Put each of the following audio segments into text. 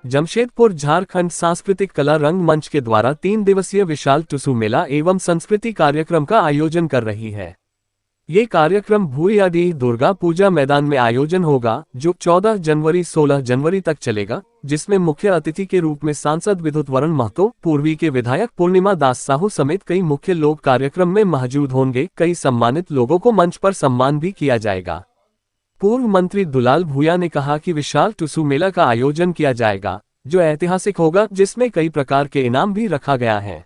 जमशेदपुर झारखंड सांस्कृतिक कला रंग मंच के द्वारा 3 दिवसीय विशाल टुसु मेला एवं संस्कृति कार्यक्रम का आयोजन कर रही है। ये कार्यक्रम भूरियाडीह दुर्गा पूजा मैदान में आयोजन होगा, जो 14 जनवरी 16 जनवरी तक चलेगा, जिसमें मुख्य अतिथि के रूप में सांसद विद्युत वरण महतो, पूर्वी के विधायक पूर्णिमा दास साहू समेत कई मुख्य लोग कार्यक्रम में मौजूद होंगे। कई सम्मानित लोगों को मंच पर सम्मान भी किया जाएगा। पूर्व मंत्री दुलाल भूया ने कहा कि विशाल टुसु मेला का आयोजन किया जाएगा, जो ऐतिहासिक होगा, जिसमें कई प्रकार के इनाम भी रखा गया है।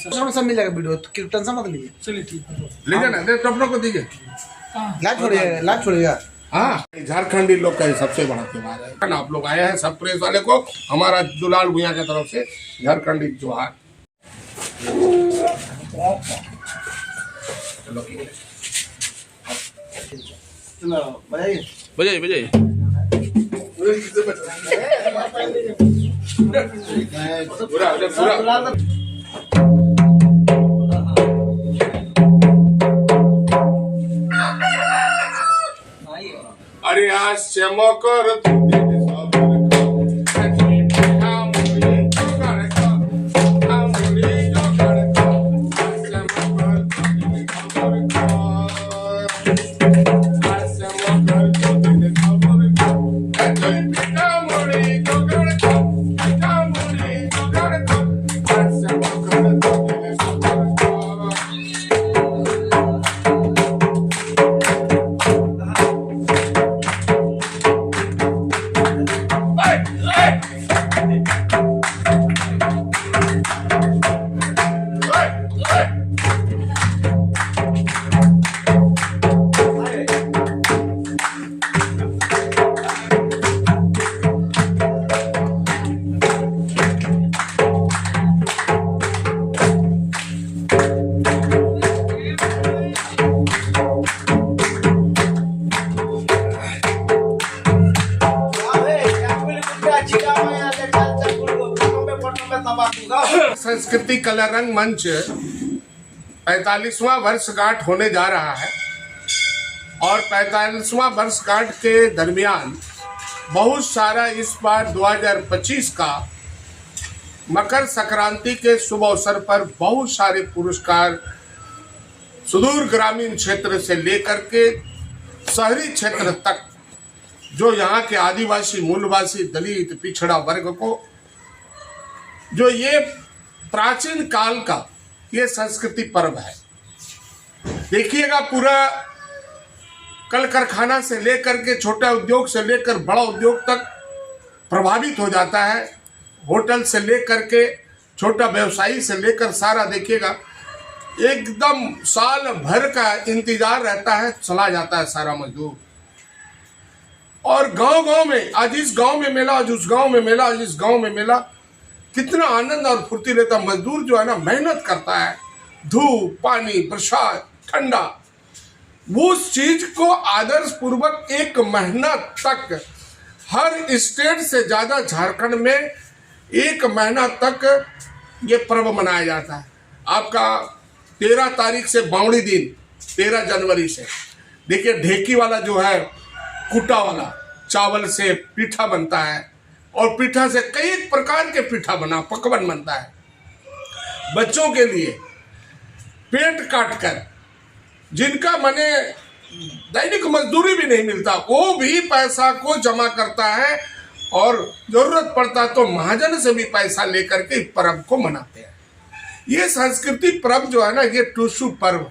सब मिलेगा वीडियो, तो टेंशन मत लीजिए। चलिए ठीक है, ले जाना, दे टपनों को दीजिए। लाभ छोड़िएगा। हाँ, झारखंडी लोग का ये सबसे बड़ा त्योहार है ना। आप लोग आए हैं, सब प्रेस वाले को हमारा दुलाल भूया की तरफ से झारखंडी त्योहार। बजाइए बजाइए। अरे आज चमकर संस्कृति कला रंग मंच 45वां वर्षगांठ होने जा रहा है और 45वां वर्षगांठ के दरमियान बहुत सारा इस बार 2025 का मकर संक्रांति के शुभ अवसर पर बहुत सारे पुरस्कार सुदूर ग्रामीण क्षेत्र से लेकर के शहरी क्षेत्र तक, जो यहाँ के आदिवासी, मूलवासी, दलित, पिछड़ा वर्ग को, जो ये प्राचीन काल का ये संस्कृति पर्व है। देखिएगा, पूरा कल कारखाना से लेकर के छोटा उद्योग से लेकर बड़ा उद्योग तक प्रभावित हो जाता है। होटल से लेकर के छोटा व्यवसायी से लेकर सारा देखिएगा, एकदम साल भर का इंतजार रहता है, चला जाता है सारा मजदूर। और गांव-गांव में आज इस गांव में मेला, आज उस गांव में मेला, आज इस गांव में मेला, कितना आनंद और फुर्ती लेता। मजदूर जो है ना, मेहनत करता है, धूप, पानी, बरसात, ठंडा, वो चीज को आदर्श पूर्वक 1 महीना तक, हर स्टेट से ज्यादा झारखंड में 1 महीना तक ये पर्व मनाया जाता है। आपका 13 तारीख से बावड़ी दिन, 13 जनवरी से देखिए, ढेकी वाला जो है, कुटा वाला चावल से पीठा बनता है और पीठा से कई प्रकार के पीठा बना पकवान बनता है। बच्चों के लिए पेट काटकर, जिनका मने दैनिक मजदूरी भी नहीं मिलता, वो भी पैसा को जमा करता है और जरूरत पड़ता तो महाजन से भी पैसा लेकर के पर्व को मनाते हैं। ये संस्कृति पर्व जो है ना, ये टुसु पर्व,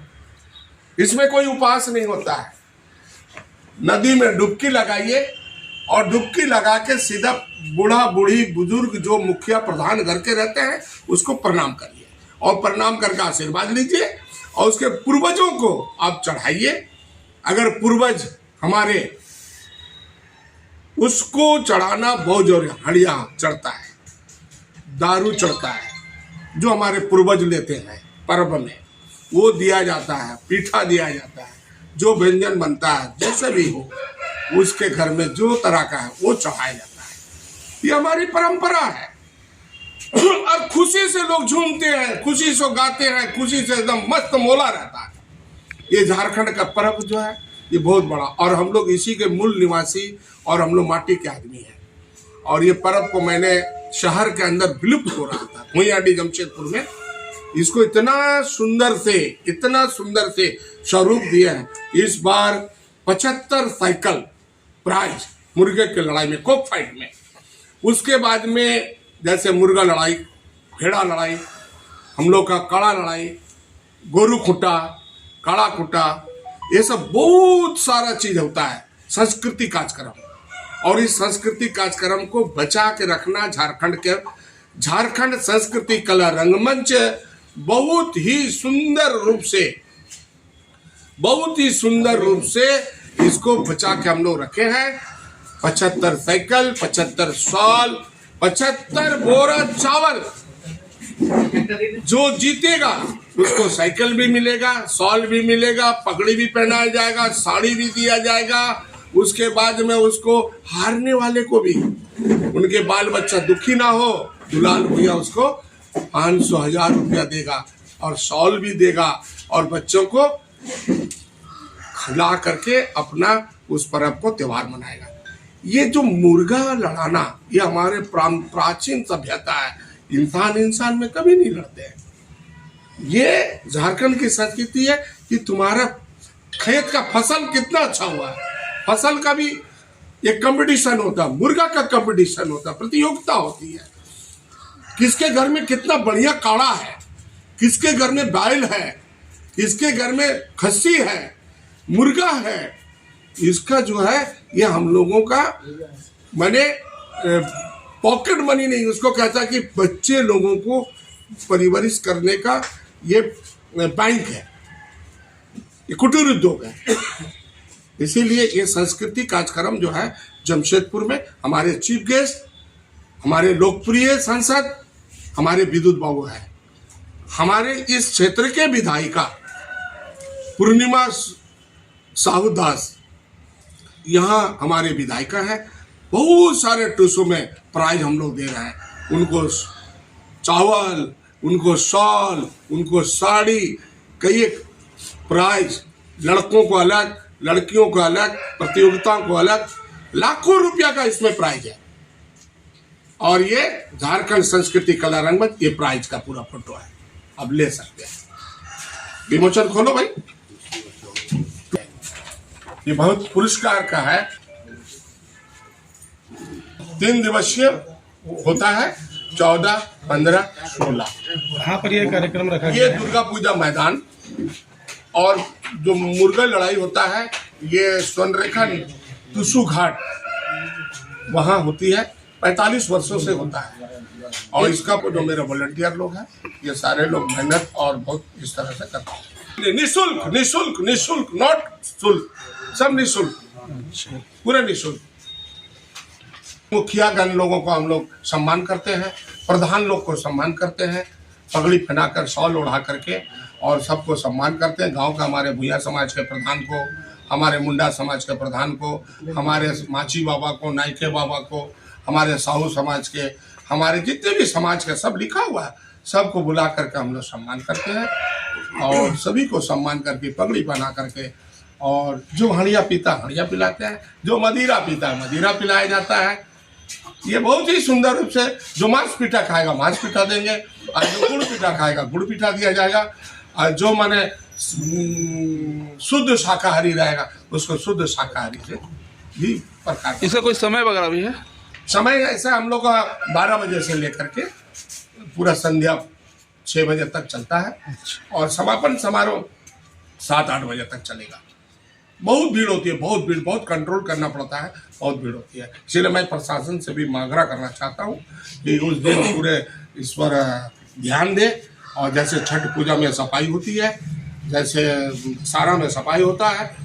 इसमें कोई उपवास नहीं होता है। नदी में डुबकी लगाइए और डुबकी लगा के सीधा बूढ़ा बूढ़ी बुजुर्ग जो मुखिया प्रधान घर के रहते हैं उसको प्रणाम करिए और प्रणाम करके आशीर्वाद लीजिए और उसके पूर्वजों को आप चढ़ाइए। अगर पूर्वज हमारे, उसको चढ़ाना बहुत जरूरी है। हड़िया चढ़ता है, दारू चढ़ता है, जो हमारे पूर्वज लेते हैं पर्व में, वो दिया जाता है, पीठा दिया जाता है, जो व्यंजन बनता है, जैसे भी हो उसके घर में जो तरह का है वो चढ़ाया जाता है। ये हमारी परंपरा है और खुशी से लोग झूमते हैं, खुशी से गाते हैं, खुशी से एकदम मस्त मोला रहता है। ये झारखंड का पर्व जो है, ये बहुत बड़ा, और हम लोग इसी के मूल निवासी और हम लोग माटी के आदमी हैं। और ये पर्व को मैंने शहर के अंदर विलुप्त हो रहा था भुइयाडीह जमशेदपुर में, इसको इतना सुंदर से स्वरूप दिया है। इस बार 75 साइकिल प्राइज मुर्गे की लड़ाई में, कॉक फाइट में, उसके बाद में जैसे मुर्गा लड़ाई, भेड़ा लड़ाई, हम लोग का काड़ा लड़ाई, गोरू खुटा, काड़ा खुटा, ये सब बहुत सारा चीज होता है सांस्कृतिक कार्यक्रम। और इस सांस्कृतिक कार्यक्रम को बचा के रखना झारखंड संस्कृति कला रंगमंच बहुत ही सुंदर रूप से इसको बचा के हम लोग रखे हैं। 75 साइकिल, 75 शॉल, 75 बोरा चावल, जो जीतेगा उसको साइकिल भी मिलेगा, शॉल भी मिलेगा, पगड़ी भी पहनाया जाएगा, साड़ी भी दिया जाएगा। उसके बाद में उसको हारने वाले को भी, उनके बाल बच्चा दुखी ना हो, दुलाल भैया उसको 500,000 रुपया देगा और शॉल भी देगा और बच्चों को खिला करके अपना उस पर्व को त्योहार मनाएगा। ये जो मुर्गा लड़ाना, ये हमारे प्राचीन सभ्यता है। इंसान में कभी नहीं लड़ते हैं। ये झारखंड की संस्कृति है कि तुम्हारा खेत का फसल कितना अच्छा हुआ है, फसल का भी एक कंपटीशन होता है, मुर्गा का कंपटीशन होता है, प्रतियोगिता होती है। किसके घर में कितना बढ़िया काड़ा है, किसके घर में बैल है, किसके घर में खस्सी है, मुर्गा है, इसका जो है ये हम लोगों का माने पॉकेट मनी नहीं, उसको कहता कि बच्चे लोगों को परिवरिश करने का ये बैंक है, ये कुटीर उद्योग है। इसीलिए ये सांस्कृतिक कार्यक्रम जो है जमशेदपुर में हमारे चीफ गेस्ट, हमारे लोकप्रिय सांसद हमारे विद्युत बाबू है, हमारे इस क्षेत्र के विधायिका पूर्णिमा साहू दास यहाँ हमारे विधायिका है। बहुत सारे टूसों में प्राइज हम लोग दे रहे हैं, उनको चावल, उनको शॉल, उनको साड़ी, कई प्राइज, लड़कों को अलग, लड़कियों को अलग, प्रतियोगिताओं को अलग, लाखों रुपया का इसमें प्राइज है। और ये झारखंड संस्कृति कला रंगमंच, ये प्राइज का पूरा फोटो है, अब ले सकते हैं। विमोचन खोलो भाई, ये बहुत पुरस्कार का है। 3 दिवसीय होता है, 14, 15, 16। कहाँ पर ये कार्यक्रम रखा ये दुर्गा पूजा मैदान, और जो मुर्गा लड़ाई होता है ये स्वर्णरेखा टुसू घाट वहाँ होती है, 45 वर्षों से होता है। और इसका जो मेरे वॉलंटियर लोग हैं, ये सारे लोग मेहनत और बहुत इस तरह से करते हैं। निःशुल्क, नॉट शुल्क, सब निःशुल्क, पूरा निःशुल्क। मुखियागण लोगों को हम लोग सम्मान करते हैं, प्रधान लोग को सम्मान करते हैं, पगड़ी पहनाकर, शॉल ओढ़ा करके, और सबको सम्मान करते हैं। गांव का हमारे भुइया समाज के प्रधान को, हमारे मुंडा समाज के प्रधान को, हमारे माची बाबा को, नाइके बाबा को, हमारे साहू समाज के, हमारे जितने भी समाज के सब लिखा हुआ है, सबको बुला करके हम लोग सम्मान करते हैं। और सभी को सम्मान करके, पगड़ी पहना करके, और जो हड़िया पीता हड़िया पिलाते हैं, जो मदिरा पीता मदिरा पिलाया जाता है। ये बहुत ही सुंदर रूप से, जो मांस पीठा खाएगा मांस पीठा देंगे, और जो गुड़ पीठा खाएगा गुड़ पीठा दिया जाएगा, और जो माने शुद्ध शाकाहारी रहेगा उसको शुद्ध शाकाहारी से भी प्रकार। इसका कोई समय वगैरह भी है? समय ऐसा हम लोग का 12 बजे से लेकर के पूरा संध्या 6 बजे तक चलता है, और समापन समारोह 7-8 बजे तक चलेगा। बहुत भीड़ होती है, बहुत भीड़, बहुत कंट्रोल करना पड़ता है, बहुत भीड़ होती है। इसलिए मैं प्रशासन से भी मांगरा करना चाहता हूँ कि उस दिन पूरे इस पर ध्यान दे। और जैसे छठ पूजा में सफाई होती है, जैसे सारा में सफाई होता है,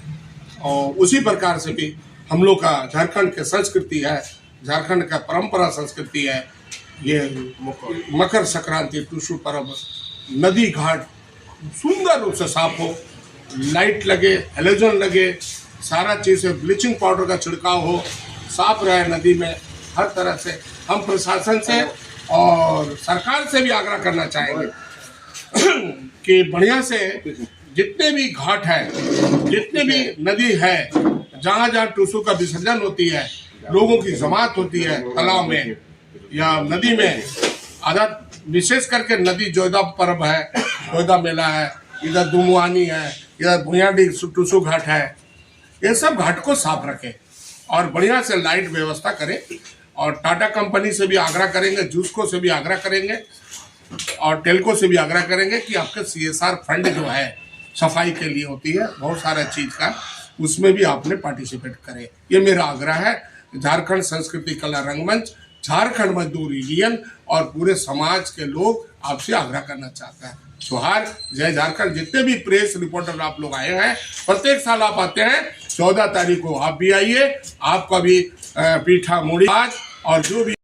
और उसी प्रकार से भी हम लोग का झारखंड की संस्कृति है, झारखंड का परंपरा संस्कृति है। ये मकर संक्रांति, टुसू पर्व, नदी घाट सुंदर रूप से साफ हो, लाइट लगे, हेलोजन लगे, सारा चीज़ से ब्लीचिंग पाउडर का छिड़काव हो, साफ रहे नदी में। हर तरह से हम प्रशासन से और सरकार से भी आग्रह करना चाहेंगे कि बढ़िया से जितने भी घाट है, जितने भी नदी है, जहाँ जहाँ टूसू का विसर्जन होती है, लोगों की जमात होती है तालाब में या नदी में, आधा विशेष करके नदी जोयदा पर्व है, जोयदा मेला है, इधर दुमुआनी है, इधर भुयाडी टूसू घाट है, ये सब घाट को साफ रखें और बढ़िया से लाइट व्यवस्था करें। और टाटा कंपनी से भी आग्रह करेंगे, जूस्को से भी आग्रह करेंगे और टेल्को से भी आग्रह करेंगे कि आपके CSR फंड जो है सफाई के लिए होती है बहुत सारा चीज का, उसमें भी आपने पार्टिसिपेट करें। ये मेरा आग्रह है। झारखंड संस्कृति कला रंगमंच, झारखंड मजदूर यूनियन और पूरे समाज के लोग आपसे आग्रह करना चाहते हैं। जोहार, जय झारखंड। जितने भी प्रेस रिपोर्टर आप लोग आए हैं, प्रत्येक साल आप आते हैं, 14 तारीख को आप भी आइए, आपका भी पीठा मुड़ी और जो भी